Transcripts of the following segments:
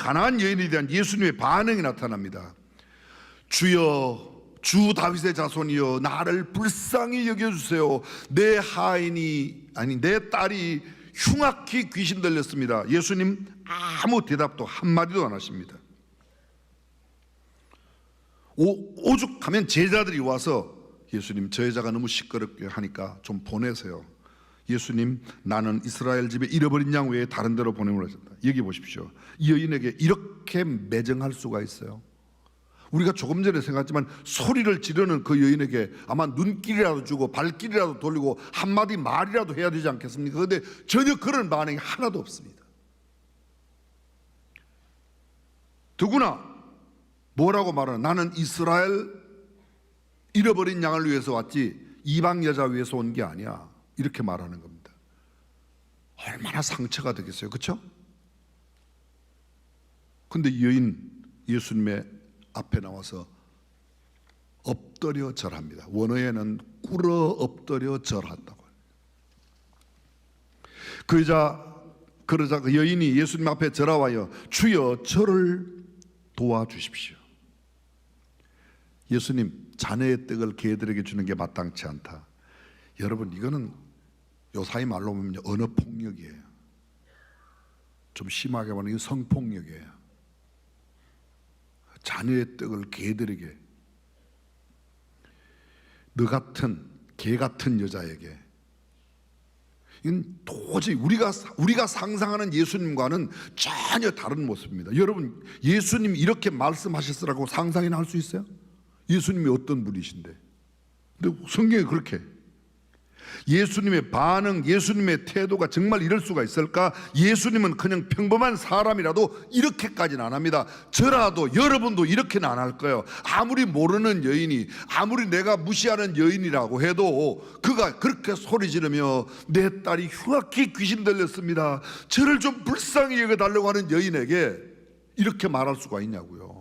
가나안 여인에 대한 예수님의 반응이 나타납니다. 주여, 주 다윗의 자손이여, 나를 불쌍히 여겨주세요. 내 하인이, 아니 내 딸이 흉악히 귀신 들렸습니다. 예수님 아무 대답도 한마디도 안 하십니다. 오죽하면 제자들이 와서 예수님, 저 여자가 너무 시끄럽게 하니까 좀 보내세요. 예수님, 나는 이스라엘 집에 잃어버린 양 외에 다른 데로 보내므로 하셨다. 여기 보십시오. 이 여인에게 이렇게 매정할 수가 있어요? 우리가 조금 전에 생각했지만 소리를 지르는 그 여인에게 아마 눈길이라도 주고 발길이라도 돌리고 한마디 말이라도 해야 되지 않겠습니까? 그런데 전혀 그런 반응이 하나도 없습니다. 더구나 뭐라고 말하나, 나는 이스라엘 잃어버린 양을 위해서 왔지 이방 여자 위해서 온 게 아니야, 이렇게 말하는 겁니다. 얼마나 상처가 되겠어요, 그렇죠? 근데 이 여인 예수님의 앞에 나와서 엎드려 절합니다. 원어에는 꿇어 엎드려 절한다고. 그러자 그 여인이 예수님 앞에 절하와요, 주여 저를 도와주십시오. 예수님, 자네의 떡을 개들에게 주는 게 마땅치 않다. 여러분, 이거는 요사이 말로 보면 언어폭력이에요. 좀 심하게 말하면 성폭력이에요. 자녀의 떡을 개들에게, 너 같은 개 같은 여자에게. 이건 도저히 우리가 상상하는 예수님과는 전혀 다른 모습입니다. 여러분, 예수님 이렇게 말씀하셨으라고 상상이나 할 수 있어요? 예수님이 어떤 분이신데? 근데 성경에 그렇게 예수님의 반응, 예수님의 태도가 정말 이럴 수가 있을까? 예수님은 그냥 평범한 사람이라도 이렇게까지는 안 합니다. 저라도 여러분도 이렇게는 안 할 거예요. 아무리 모르는 여인이, 아무리 내가 무시하는 여인이라고 해도 그가 그렇게 소리 지르며 내 딸이 흉악히 귀신 들렸습니다, 저를 좀 불쌍히 여겨달라고 하는 여인에게 이렇게 말할 수가 있냐고요.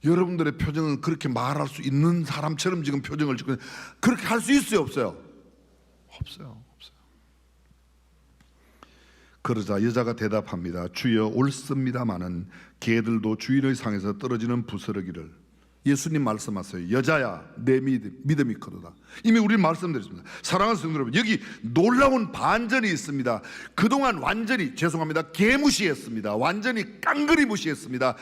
여러분들의 표정은 그렇게 말할 수 있는 사람처럼 지금 표정을 짓고, 그렇게 할 수 있어요, 없어요? 없어요. 그러자 여자가 대답합니다. 주여, 옳습니다마는 개들도 주인의 상에서 떨어지는 부스러기를. 예수님 말씀하세요. 여자야, 내 믿음이 크도다. 이미 우리 말씀드렸습니다. 사랑하는 성도 여러분, 여기 놀라운 반전이 있습니다. 그동안 완전히, 죄송합니다, 개무시했습니다. 완전히 깡그리 무시했습니다.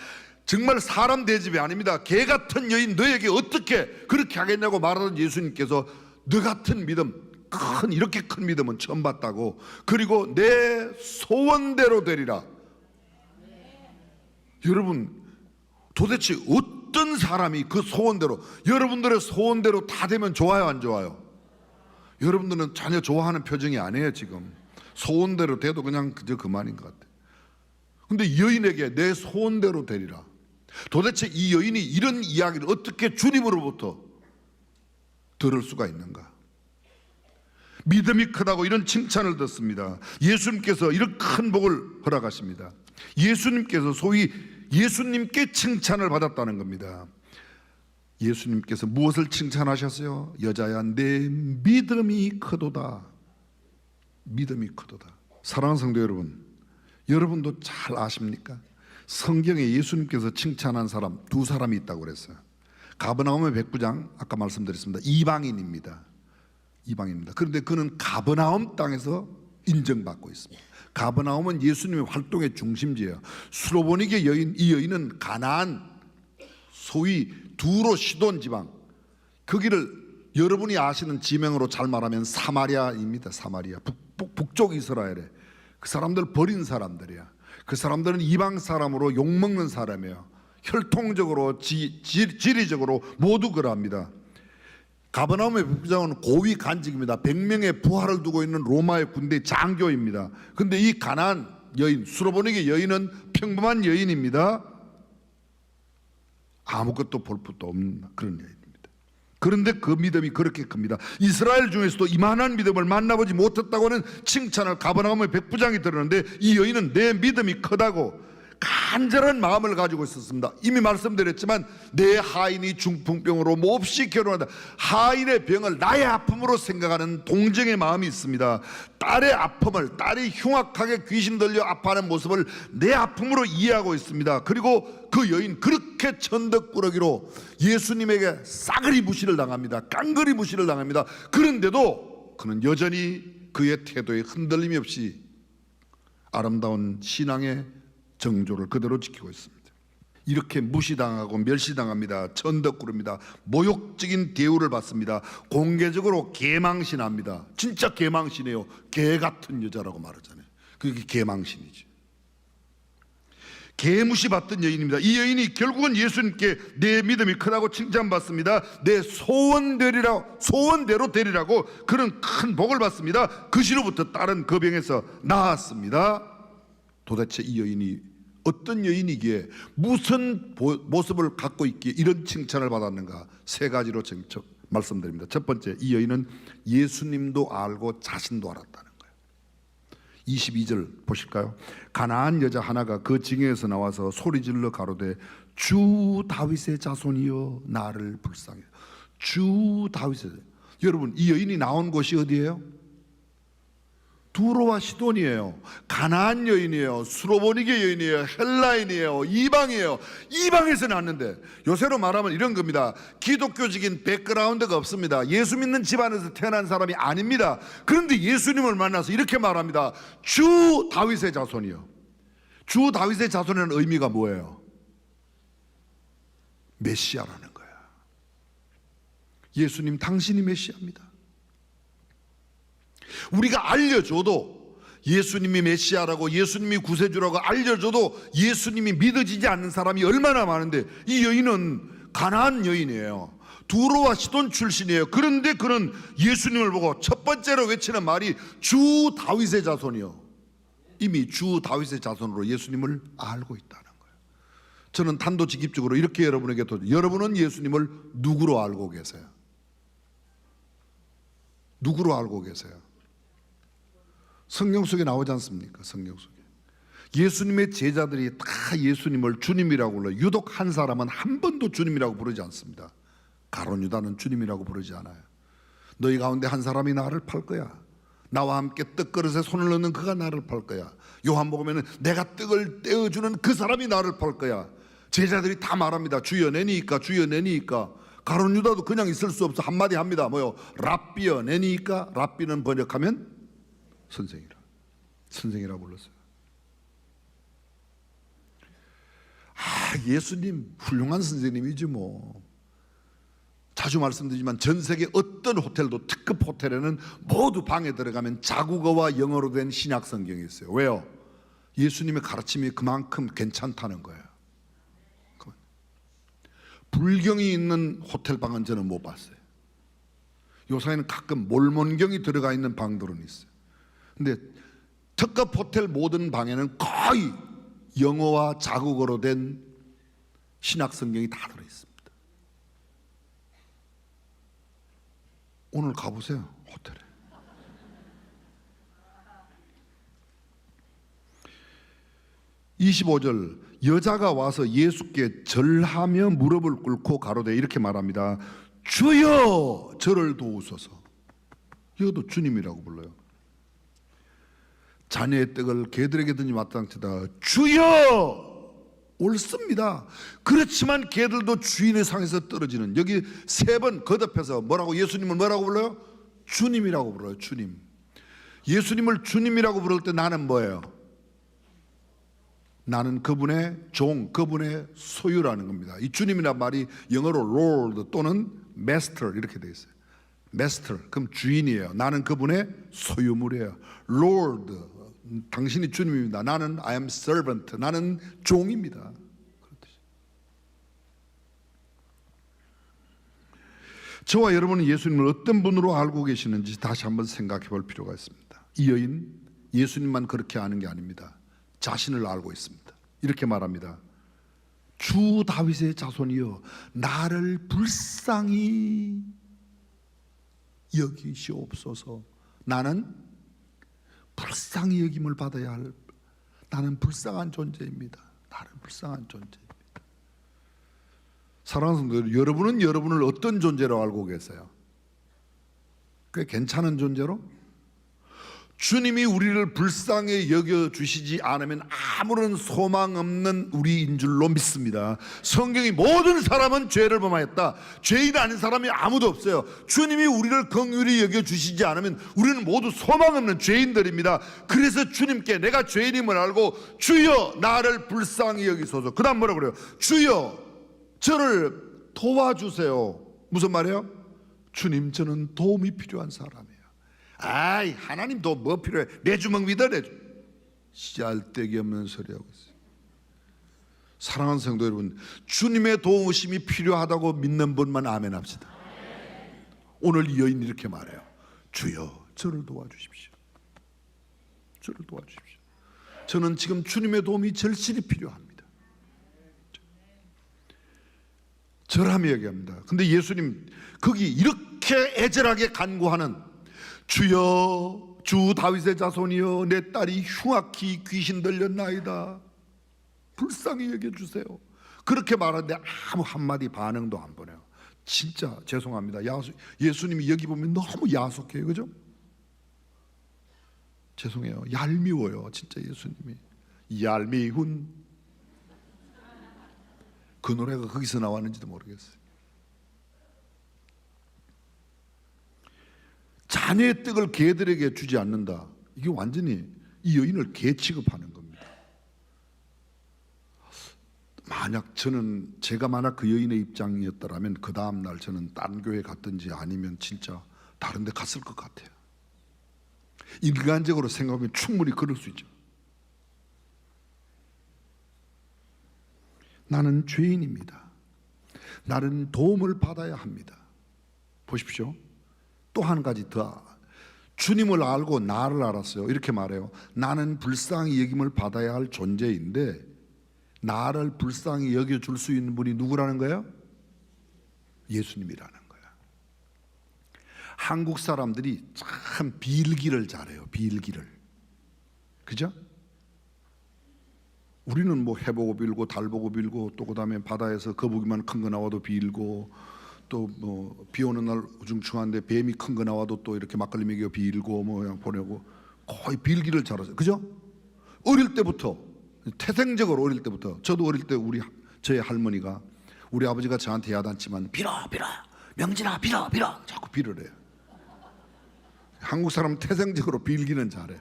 정말 사람 대접이 아닙니다. 개 같은 여인, 너에게 어떻게 그렇게 하겠냐고 말하던 예수님께서 너 같은 믿음, 이렇게 큰 믿음은 처음 봤다고. 그리고 내 소원대로 되리라. 여러분, 도대체 어떤 사람이 그 소원대로, 여러분들의 소원대로 다 되면 좋아요, 안 좋아요? 여러분들은 전혀 좋아하는 표정이 아니에요. 지금 소원대로 돼도 그냥 그저 그만인 것 같아요. 근데 여인에게 내 소원대로 되리라. 도대체 이 여인이 이런 이야기를 어떻게 주님으로부터 들을 수가 있는가? 믿음이 크다고 이런 칭찬을 듣습니다. 예수님께서 이런 큰 복을 허락하십니다. 예수님께서 소위 예수님께 칭찬을 받았다는 겁니다. 예수님께서 무엇을 칭찬하셨어요? 여자야, 내 믿음이 크도다. 믿음이 크도다. 사랑하는 성도 여러분, 여러분도 잘 아십니까? 성경에 예수님께서 칭찬한 사람 두 사람이 있다고 그랬어요. 가버나움의 백부장, 아까 말씀드렸습니다. 이방인입니다. 그런데 그는 가버나움 땅에서 인정받고 있습니다. 가버나움은 예수님의 활동의 중심지예요. 수로보니게 여인, 이 여인은 가나안, 소위 두로 시돈 지방, 거기를 여러분이 아시는 지명으로 잘 말하면 사마리아입니다. 사마리아, 북쪽 이스라엘에. 그 사람들 버린 사람들이야. 그 사람들은 이방 사람으로 욕먹는 사람이에요. 혈통적으로, 지리적으로 모두 그러합니다. 가버나움의 백부장은 고위 간직입니다. 100명의 부하를 두고 있는 로마의 군대 장교입니다. 그런데 이 가나안 여인, 수로보니게 여인은 평범한 여인입니다. 아무것도 볼 것도 없는 그런 여인입니다. 그런데 그 믿음이 그렇게 큽니다. 이스라엘 중에서도 이만한 믿음을 만나보지 못했다고 하는 칭찬을 가버나움의 백부장이 들었는데, 이 여인은 내 믿음이 크다고 간절한 마음을 가지고 있었습니다. 이미 말씀드렸지만 내 하인이 중풍병으로 몹시 괴로워한다. 하인의 병을 나의 아픔으로 생각하는 동정의 마음이 있습니다. 딸의 아픔을, 딸이 흉악하게 귀신 들려 아파하는 모습을 내 아픔으로 이해하고 있습니다. 그리고 그 여인 그렇게 천덕꾸러기로 예수님에게 싸그리 무시를 당합니다. 깡그리 무시를 당합니다. 그런데도 그는 여전히 그의 태도에 흔들림이 없이 아름다운 신앙의 정조를 그대로 지키고 있습니다. 이렇게 무시당하고 멸시당합니다. 천덕꾸러입니다. 모욕적인 대우를 받습니다. 공개적으로 개망신합니다. 진짜 개망신이에요. 개 같은 여자라고 말하잖아요. 그게 개망신이죠. 개무시받던 여인입니다. 이 여인이 결국은 예수님께 내 믿음이 크다고 칭찬받습니다. 내 소원대로 되리라고 그런 큰 복을 받습니다. 그 시로부터 딸은 그 병에서 나았습니다. 도대체 이 여인이 어떤 여인이기에 무슨 모습을 갖고 있기에 이런 칭찬을 받았는가? 세 가지로 말씀드립니다. 첫 번째, 이 여인은 예수님도 알고 자신도 알았다는 거예요. 22절 보실까요? 가나안 여자 하나가 그 징에서 나와서 소리질러 가로되 주 다윗의 자손이여 나를 불쌍히. 주 다윗의. 여러분, 이 여인이 나온 곳이 어디예요? 두로와 시돈이에요. 가나안 여인이에요. 수로보니게 여인이에요. 헬라인이에요. 이방이에요. 이방에서 났는데, 요새로 말하면 이런 겁니다. 기독교적인 백그라운드가 없습니다. 예수 믿는 집안에서 태어난 사람이 아닙니다. 그런데 예수님을 만나서 이렇게 말합니다. 주 다윗의 자손이요. 주 다윗의 자손이라는 의미가 뭐예요? 메시아라는 거야. 예수님 당신이 메시아입니다. 우리가 알려줘도, 예수님이 메시아라고, 예수님이 구세주라고 알려줘도 예수님이 믿어지지 않는 사람이 얼마나 많은데, 이 여인은 가나안 여인이에요. 두로와 시돈 출신이에요. 그런데 그는 예수님을 보고 첫 번째로 외치는 말이 주 다윗의 자손이요. 이미 주 다윗의 자손으로 예수님을 알고 있다는 거예요. 저는 단도직입적으로 이렇게 여러분에게 여러분은 예수님을 누구로 알고 계세요? 누구로 알고 계세요? 성경 속에 나오지 않습니까? 성경 속에 예수님의 제자들이 다 예수님을 주님이라고 불러요. 유독 한 사람은 한 번도 주님이라고 부르지 않습니다. 가룟 유다는 주님이라고 부르지 않아요. 너희 가운데 한 사람이 나를 팔 거야. 나와 함께 떡그릇에 손을 넣는 그가 나를 팔 거야. 요한복음에는 내가 떡을 떼어주는 그 사람이 나를 팔 거야. 제자들이 다 말합니다. 주여 내니까, 주여 내니까. 가룟 유다도 그냥 있을 수 없어. 한마디 합니다. 뭐요? 랍비여 내니까. 랍비는 번역하면 선생이라 불렀어요. 예수님 훌륭한 선생님이지 뭐. 자주 말씀드리지만 전 세계 어떤 호텔도, 특급 호텔에는 모두 방에 들어가면 자국어와 영어로 된 신약 성경이 있어요. 왜요? 예수님의 가르침이 그만큼 괜찮다는 거예요. 불경이 있는 호텔 방은 저는 못 봤어요. 요새는 가끔 몰몬경이 들어가 있는 방들은 있어요. 근데 특급 호텔 모든 방에는 거의 영어와 자국어로 된 신약 성경이 다 들어있습니다. 오늘 가보세요, 호텔에. (25절) 여자가 와서 예수께 절하며 무릎을 꿇고 가로되 이렇게 말합니다. 주여 저를 도우소서. 이것도 주님이라고 불러요. 자녀의 떡을 개들에게 던지 마땅치다. 주여! 옳습니다. 그렇지만 개들도 주인의 상에서 떨어지는, 여기 세 번 거듭해서 뭐라고, 예수님을 뭐라고 불러요? 주님이라고 불러요. 주님. 예수님을 주님이라고 부를 때 나는 뭐예요? 나는 그분의 종, 그분의 소유라는 겁니다. 이 주님이란 말이 영어로 Lord 또는 Master 이렇게 되어 있어요. Master, 그럼 주인이에요. 나는 그분의 소유물이에요. Lord, 당신이 주님입니다. 나는 I am servant, 나는 종입니다. 저와 여러분은 예수님을 어떤 분으로 알고 계시는지 다시 한번 생각해 볼 필요가 있습니다. 이 여인 예수님만 그렇게 아는 게 아닙니다. 자신을 알고 있습니다. 이렇게 말합니다. 주 다윗의 자손이여 나를 불쌍히 여기시옵소서. 나는 불쌍히 여김을 받아야 할, 나는 불쌍한 존재입니다. 나는 불쌍한 존재입니다. 사랑하는 성도들, 여러분은 여러분을 어떤 존재로 알고 계세요? 꽤 괜찮은 존재로? 주님이 우리를 불쌍히 여겨주시지 않으면 아무런 소망 없는 우리인 줄로 믿습니다. 성경이 모든 사람은 죄를 범하였다, 죄인 아닌 사람이 아무도 없어요. 주님이 우리를 긍휼히 여겨주시지 않으면 우리는 모두 소망 없는 죄인들입니다. 그래서 주님께 내가 죄인임을 알고 주여 나를 불쌍히 여기소서. 그 다음 뭐라고 그래요? 주여 저를 도와주세요. 무슨 말이에요? 주님 저는 도움이 필요한 사람이에요. 아이 하나님 도 뭐 필요해? 내 주먹 믿어 내 주먹. 씨알데기 없는 소리하고 있어요. 사랑하는 성도 여러분, 주님의 도우심이 필요하다고 믿는 분만 아멘 합시다. 오늘 이 여인이 이렇게 말해요. 주여 저를 도와주십시오. 저를 도와주십시오. 저는 지금 주님의 도움이 절실히 필요합니다. 절함이 얘기합니다. 근데 예수님 거기 이렇게 애절하게 간구하는 주여 주 다윗의 자손이여 내 딸이 흉악히 귀신 들렸나이다, 불쌍히 여겨주세요. 그렇게 말하는데 아무 한마디 반응도 안 보내요. 진짜 죄송합니다. 예수님이 여기 보면 너무 야속해요. 그죠? 죄송해요. 얄미워요. 진짜 예수님이 얄미훈. 그 노래가 거기서 나왔는지도 모르겠어요. 자녀의 떡을 개들에게 주지 않는다. 이게 완전히 이 여인을 개 취급하는 겁니다. 제가 만약 그 여인의 입장이었더라면 그 다음 날 저는 딴 교회 갔든지 아니면 진짜 다른 데 갔을 것 같아요. 인간적으로 생각하면 충분히 그럴 수 있죠. 나는 죄인입니다. 나는 도움을 받아야 합니다. 보십시오. 또 한 가지 더, 주님을 알고 나를 알았어요. 이렇게 말해요. 나는 불쌍히 여김을 받아야 할 존재인데 나를 불쌍히 여겨줄 수 있는 분이 누구라는 거예요? 예수님이라는 거예요. 한국 사람들이 참 빌기를 잘해요. 빌기를. 그죠? 우리는 뭐 해보고 빌고 달보고 빌고 또 그 다음에 바다에서 거북이만 큰 거 나와도 빌고 또 뭐 비 오는 날 우중충한데 뱀이 큰 거 나와도 또 이렇게 막걸리 먹여 빌고 뭐 그냥 보내고 거의 빌기를 잘하죠. 그죠? 어릴 때부터, 태생적으로 어릴 때부터, 저도 어릴 때 저희 할머니가 우리 아버지가 저한테 야단치면 빌어 명진아 빌어 자꾸 빌으래요. 한국 사람은 태생적으로 빌기는 잘해.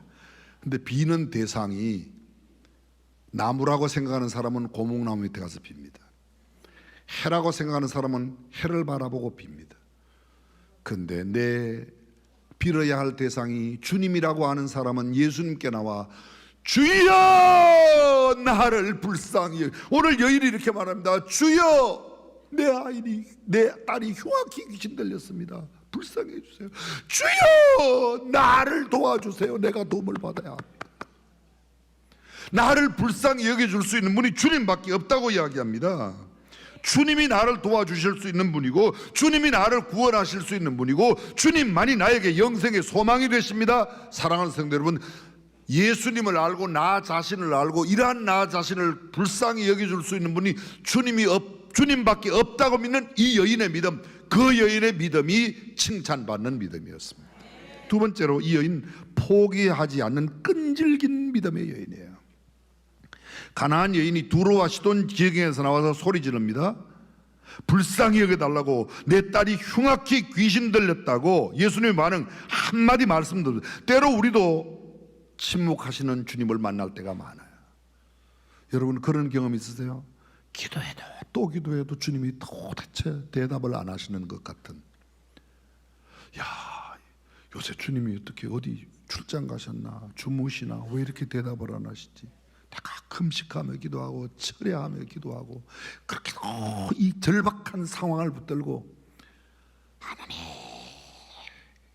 근데 비는 대상이 나무라고 생각하는 사람은 고목나무 밑에 가서 빕니다. 해라고 생각하는 사람은 해를 바라보고 빕니다. 근데 내 빌어야 할 대상이 주님이라고 하는 사람은 예수님께 나와 주여 나를 불쌍히, 오늘 여인이 이렇게 말합니다. 주여 내 딸이 흉악히 귀신 들렸습니다. 불쌍히 해주세요. 주여 나를 도와주세요. 내가 도움을 받아야 합니다. 나를 불쌍히 여겨줄 수 있는 분이 주님밖에 없다고 이야기합니다. 주님이 나를 도와주실 수 있는 분이고 주님이 나를 구원하실 수 있는 분이고 주님만이 나에게 영생의 소망이 되십니다. 사랑하는 성도 여러분, 예수님을 알고 나 자신을 알고 이러한 나 자신을 불쌍히 여겨줄 수 있는 분이 주님밖에 없다고 믿는 이 여인의 믿음, 그 여인의 믿음이 칭찬받는 믿음이었습니다. 두 번째로 이 여인 포기하지 않는 끈질긴 믿음의 여인이에요. 가나안 여인이 두로와 시돈 지역에서 나와서 소리 지릅니다. 불쌍히 여겨달라고, 내 딸이 흉악히 귀신 들렸다고. 예수님의 반응 한마디 말씀도, 때로 우리도 침묵하시는 주님을 만날 때가 많아요. 여러분 그런 경험 있으세요? 기도해도 또 기도해도 주님이 도대체 대답을 안 하시는 것 같은. 야, 요새 주님이 어떻게 어디 출장 가셨나, 주무시나, 왜 이렇게 대답을 안 하시지? 내가 금식하며 기도하고 철야하며 기도하고 그렇게 이 절박한 상황을 붙들고, 하나님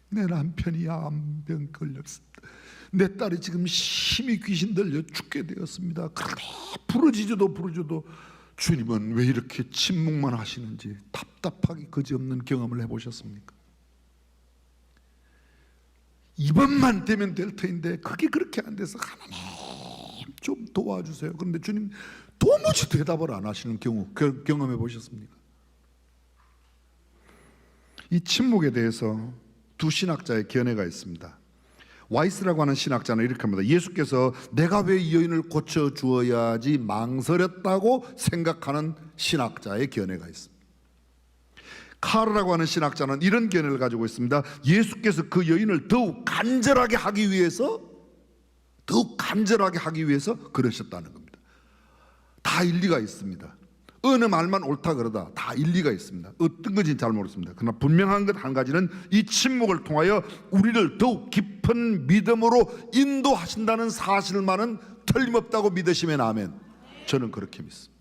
내 남편이 암병 걸렸습니다. 내 딸이 지금 심히 귀신 들려 죽게 되었습니다. 그런데 부르짖어도 주님은 왜 이렇게 침묵만 하시는지 답답하기 그지없는 경험을 해보셨습니까? 이번만 되면 될 터인데 그게 그렇게 안 돼서, 하나님 좀 도와주세요. 그런데 주님 도무지 대답을 안 하시는 경우 경험해 보셨습니까? 이 침묵에 대해서 두 신학자의 견해가 있습니다. 와이스라고 하는 신학자는 이렇게 합니다. 예수께서 내가 왜 이 여인을 고쳐주어야지 망설였다고 생각하는 신학자의 견해가 있습니다. 카르라고 하는 신학자는 이런 견해를 가지고 있습니다. 예수께서 그 여인을 더욱 간절하게 하기 위해서 그러셨다는 겁니다. 다 일리가 있습니다. 어느 말만 옳다 그러다 다 일리가 있습니다. 어떤 건지는 잘 모르겠습니다. 그러나 분명한 것 한 가지는 이 침묵을 통하여 우리를 더욱 깊은 믿음으로 인도하신다는 사실만은 틀림없다고 믿으시면 아멘. 저는 그렇게 믿습니다.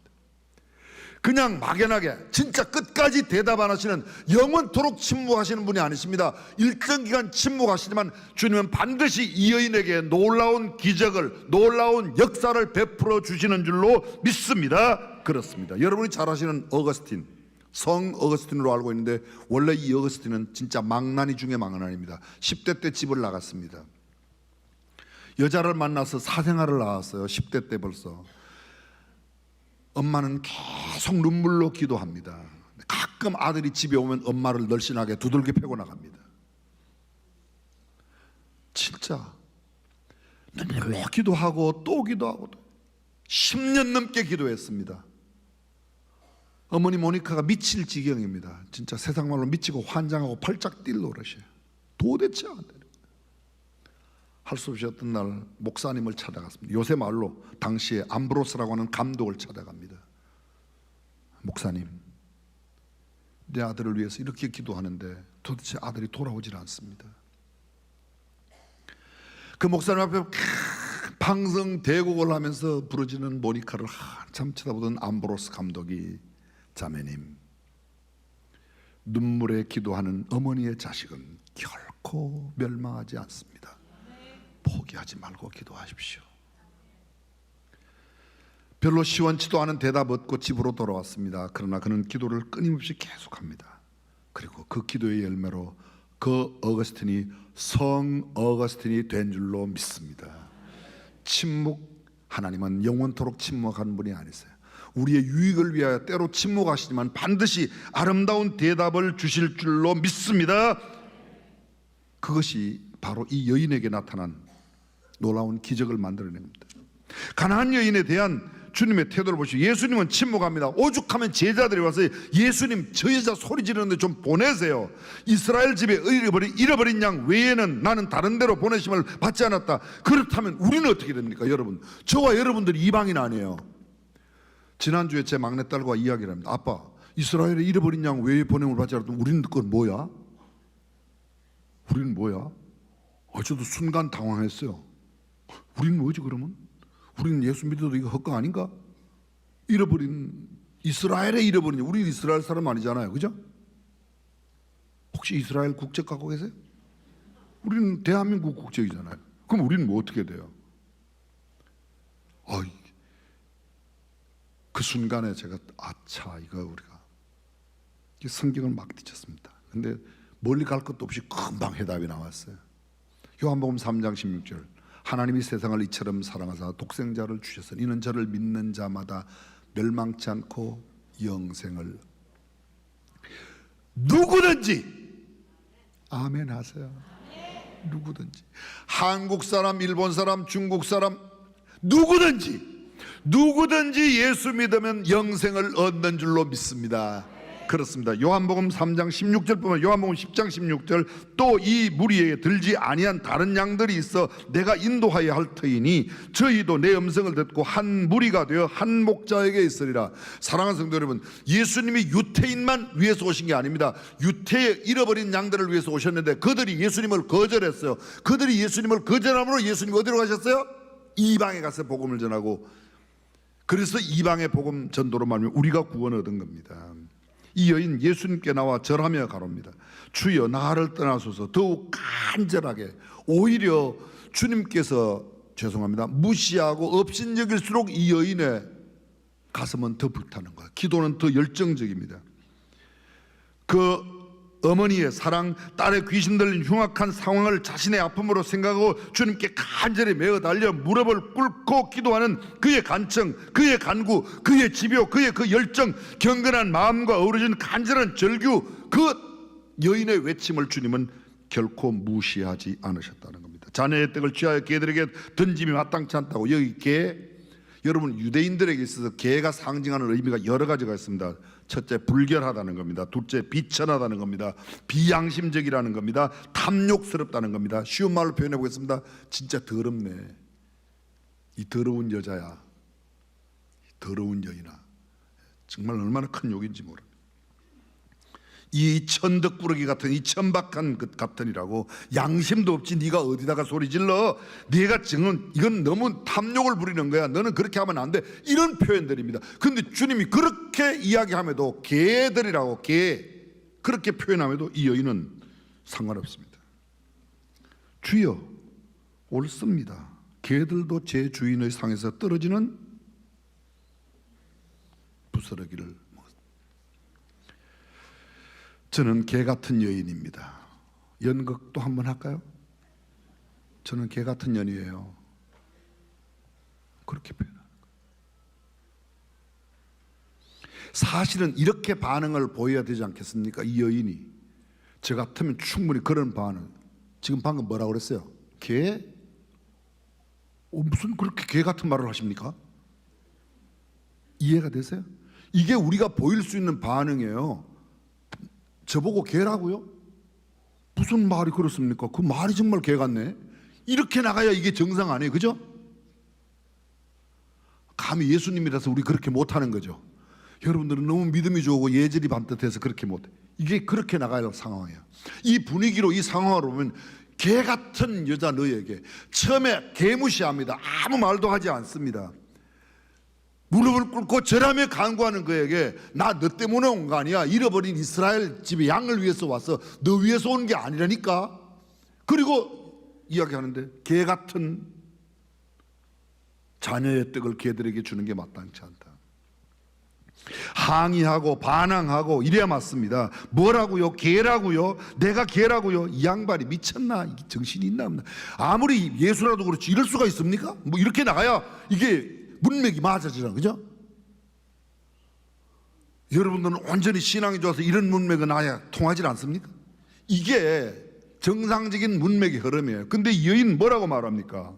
그냥 막연하게 진짜 끝까지 대답 안 하시는 영원토록 침묵하시는 분이 아니십니다. 일정 기간 침묵하시지만 주님은 반드시 이 여인에게 놀라운 기적을, 놀라운 역사를 베풀어 주시는 줄로 믿습니다. 그렇습니다. 여러분이 잘 아시는 어거스틴, 성 어거스틴으로 알고 있는데 원래 이 어거스틴은 진짜 망나니 중에 망나니입니다. 10대 때 집을 나갔습니다. 여자를 만나서 사생활을 나왔어요. 10대 때 벌써. 엄마는 계속 눈물로 기도합니다. 가끔 아들이 집에 오면 엄마를 널씬하게 두들겨 패고 나갑니다. 진짜 눈물로 기도하고 또 기도하고 10년 넘게 기도했습니다. 어머니 모니카가 미칠 지경입니다. 진짜 세상 말로 미치고 환장하고 팔짝 뛸 노릇이에요. 도대체 안 돼요. 할 수 없이 어떤 날 목사님을 찾아갔습니다. 요새 말로 당시에 암브로스라고 하는 감독을 찾아갑니다. 목사님, 내 아들을 위해서 이렇게 기도하는데 도대체 아들이 돌아오질 않습니다. 그 목사님 앞에 방성 대곡을 하면서 부르짖는 모니카를 한참 쳐다보던 암브로스 감독이, 자매님, 눈물에 기도하는 어머니의 자식은 결코 멸망하지 않습니다. 포기하지 말고 기도하십시오. 별로 시원치도 않은 대답 얻고 집으로 돌아왔습니다. 그러나 그는 기도를 끊임없이 계속합니다. 그리고 그 기도의 열매로 그 어거스틴이 성 어거스틴이 된 줄로 믿습니다. 하나님은 영원토록 침묵한 분이 아니세요. 우리의 유익을 위하여 때로 침묵하시지만 반드시 아름다운 대답을 주실 줄로 믿습니다. 그것이 바로 이 여인에게 나타난 놀라운 기적을 만들어낸 겁니다. 가나안 여인에 대한 주님의 태도를 보시고, 예수님은 침묵합니다. 오죽하면 제자들이 와서 예수님, 저 여자 소리 지르는데 좀 보내세요. 이스라엘 집에 잃어버린 양 외에는 나는 다른 데로 보내심을 받지 않았다. 그렇다면 우리는 어떻게 됩니까? 여러분, 저와 여러분들이 이방인 아니에요. 지난주에 제 막내딸과 이야기를 합니다. 아빠, 이스라엘에 잃어버린 양 외에 보냄을 받지 않았다. 우리는 그건 뭐야? 우리는 뭐야? 저도 순간 당황했어요. 우리는 뭐지 그러면? 우리는 예수 믿어도 이거 헛거 아닌가? 이스라엘에 잃어버린, 우리 이스라엘 사람 아니잖아요, 그죠? 혹시 이스라엘 국적 갖고 계세요? 우리는 대한민국 국적이잖아요. 그럼 우리는 뭐 어떻게 돼요? 그 순간에 제가 이거 우리가 성경을 막 뒤쳤습니다. 근데 멀리 갈 것도 없이 금방 해답이 나왔어요. 요한복음 3장 16절, 하나님이 세상을 이처럼 사랑하사 독생자를 주셨으니 이는 저를 믿는 자마다 멸망치 않고 영생을, 누구든지 아멘 하세요. 누구든지, 한국 사람, 일본 사람, 중국 사람, 누구든지 예수 믿으면 영생을 얻는 줄로 믿습니다. 그렇습니다. 요한복음 3장 16절 보면 요한복음 10장 16절, 또 이 무리에 들지 아니한 다른 양들이 있어 내가 인도하여 할 터이니 저희도 내 음성을 듣고 한 무리가 되어 한 목자에게 있으리라. 사랑하는 성도 여러분, 예수님이 유태인만 위해서 오신 게 아닙니다. 유태에 잃어버린 양들을 위해서 오셨는데 그들이 예수님을 거절했어요. 그들이 예수님을 거절함으로 예수님이 어디로 가셨어요? 이방에 가서 복음을 전하고, 그래서 이방의 복음 전도로 말하면 우리가 구원을 얻은 겁니다. 이 여인 예수님께 나와 절하며 가로옵니다. 주여, 나를 떠나소서. 더욱 간절하게, 오히려 주님께서 무시하고 업신여길수록 이 여인의 가슴은 더 불타는 거예요. 기도는 더 열정적입니다. 그 어머니의 사랑, 딸의 귀신 들린 흉악한 상황을 자신의 아픔으로 생각하고 주님께 간절히 메어 달려 무릎을 꿇고 기도하는 그의 간청, 그의 간구, 그의 집요, 그의 그 열정, 경건한 마음과 어우러진 간절한 절규, 그 여인의 외침을 주님은 결코 무시하지 않으셨다는 겁니다. 자녀의 떡을 취하여 개들에게 던짐이 마땅치 않다고. 여기 개, 여러분 유대인들에게 있어서 개가 상징하는 의미가 여러 가지가 있습니다. 첫째, 불결하다는 겁니다. 둘째, 비천하다는 겁니다. 비양심적이라는 겁니다. 탐욕스럽다는 겁니다. 쉬운 말로 표현해 보겠습니다. 진짜 더럽네. 이 더러운 여자야, 이 더러운 여인아. 정말 얼마나 큰 욕인지 모릅니다. 이 천덕꾸러기 같은, 이 천박한 것 같으니라고. 양심도 없지 네가 어디다가 소리 질러. 네가 지금 이건 너무 탐욕을 부리는 거야. 너는 그렇게 하면 안 돼. 이런 표현들입니다. 근데 주님이 그렇게 이야기함에도, 개들이라고, 개, 그렇게 표현함에도 이 여인은 상관없습니다. 주여, 옳습니다. 개들도 제 주인의 상에서 떨어지는 부스러기를. 저는 개 같은 여인입니다. 연극도 한번 할까요? 저는 개 같은 여인이에요. 그렇게 표현합니다. 사실은 이렇게 반응을 보여야 되지 않겠습니까? 이 여인이 저 같으면 충분히 그런 반응. 지금 방금 뭐라고 그랬어요? 개? 무슨 그렇게 개 같은 말을 하십니까? 이해가 되세요? 이게 우리가 보일 수 있는 반응이에요. 저보고 개라고요? 무슨 말이 그렇습니까? 그 말이 정말 개 같네. 이렇게 나가야 이게 정상 아니에요, 그죠? 감히 예수님이라서 우리 그렇게 못하는 거죠. 여러분들은 너무 믿음이 좋고 예절이 반듯해서 그렇게 못해. 이게 그렇게 나가야 할 상황이에요. 이 분위기로, 이 상황으로 보면 개 같은 여자 너에게, 처음에 개무시합니다. 아무 말도 하지 않습니다. 무릎을 꿇고 절하며 간구하는 그에게, 나 너 때문에 온 거 아니야. 잃어버린 이스라엘 집에 양을 위해서 왔어. 너 위해서 온 게 아니라니까. 그리고 이야기하는데, 개 같은 자녀의 떡을 개들에게 주는 게 마땅치 않다. 항의하고 반항하고 이래야 맞습니다. 뭐라고요? 개라고요? 내가 개라고요? 이 양반이 미쳤나? 정신이 있나 없나? 아무리 예수라도 그렇지 이럴 수가 있습니까? 뭐 이렇게 나가야 이게 문맥이 맞아지잖아, 그죠? 여러분들은 온전히 신앙이 좋아서 이런 문맥은 아예 통하지 않습니까? 이게 정상적인 문맥의 흐름이에요. 근데 이 여인 뭐라고 말합니까?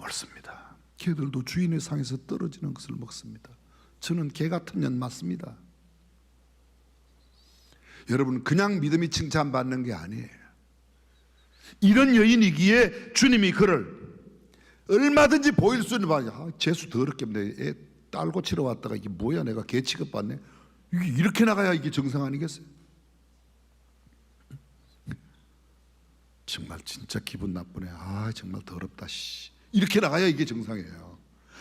옳습니다. 개들도 주인의 상에서 떨어지는 것을 먹습니다. 저는 개 같은 년 맞습니다. 여러분, 그냥 믿음이 칭찬받는 게 아니에요. 이런 여인이기에 주님이 그를 얼마든지 보일 수 있는 방향. 재수 더럽게 애 딸고 치러 왔다가 이게 뭐야, 내가 개 취급받네. 이렇게 나가야 이게 정상 아니겠어요? 정말 진짜 기분 나쁘네. 아, 정말 더럽다. 이렇게 나가야 이게 정상이에요.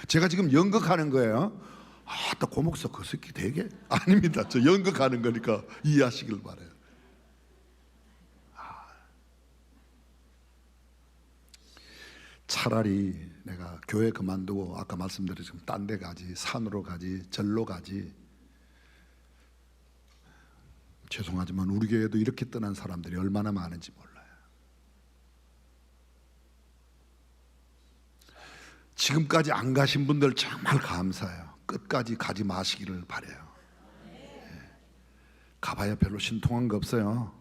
제가 지금 연극하는 거예요. 아, 또 고목석 그 새끼 되게? 아닙니다. 저 연극하는 거니까 이해하시길 바라요. 차라리 내가 교회 그만두고 아까 말씀드렸지만 딴 데 가지, 산으로 가지, 절로 가지. 죄송하지만 우리 교회도 이렇게 떠난 사람들이 얼마나 많은지 몰라요. 지금까지 안 가신 분들 정말 감사해요. 끝까지 가지 마시기를 바라요. 가봐야 별로 신통한 거 없어요.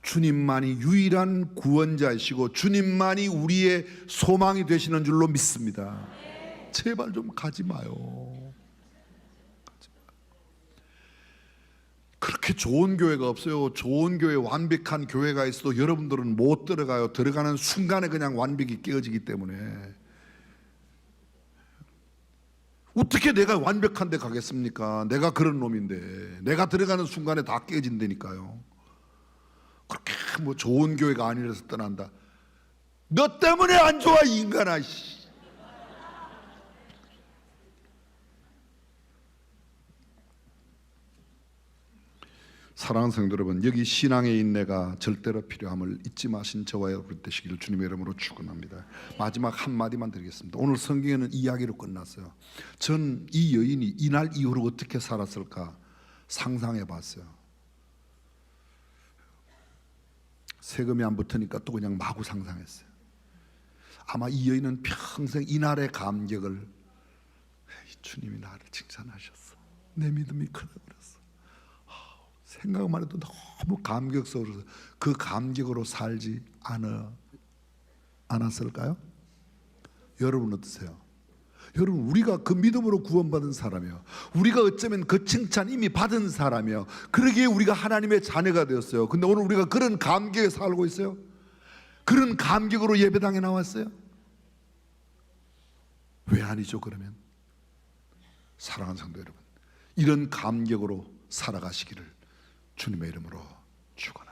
주님만이 유일한 구원자이시고 주님만이 우리의 소망이 되시는 줄로 믿습니다. 제발 좀 가지 마요. 그렇게 좋은 교회가 없어요. 좋은 교회, 완벽한 교회가 있어도 여러분들은 못 들어가요. 들어가는 순간에 그냥 완벽이 깨어지기 때문에. 어떻게 내가 완벽한 데 가겠습니까? 내가 그런 놈인데. 내가 들어가는 순간에 다 깨진다니까요. 그렇게 뭐 좋은 교회가 아니라서 떠난다. 너 때문에 안 좋아, 이 인간아. 사랑하는 성도 여러분, 여기 신앙의 인내가 절대로 필요함을 잊지 마신 저와 여러분 되시기를 주님의 이름으로 축원합니다. 마지막 한마디만 드리겠습니다. 오늘 성경에는 이야기로 끝났어요. 전 이 여인이 이날 이후로 어떻게 살았을까 상상해 봤어요. 세금이 안 붙으니까 또 그냥 마구 상상했어요. 아마 이 여인은 평생 이날의 감격을, 에이, 주님이 나를 칭찬하셨어, 내 믿음이 크다 그랬어. 생각만 해도 너무 감격스러워서 그 감격으로 살지 않았을까요? 여러분 어떠세요? 여러분, 우리가 그 믿음으로 구원받은 사람이요, 우리가 어쩌면 그 칭찬 이미 받은 사람이요, 그러기에 우리가 하나님의 자녀가 되었어요. 근데 오늘 우리가 그런 감격에 살고 있어요? 그런 감격으로 예배당에 나왔어요? 왜 아니죠? 그러면 사랑하는 성도 여러분, 이런 감격으로 살아가시기를 주님의 이름으로 축원합니다.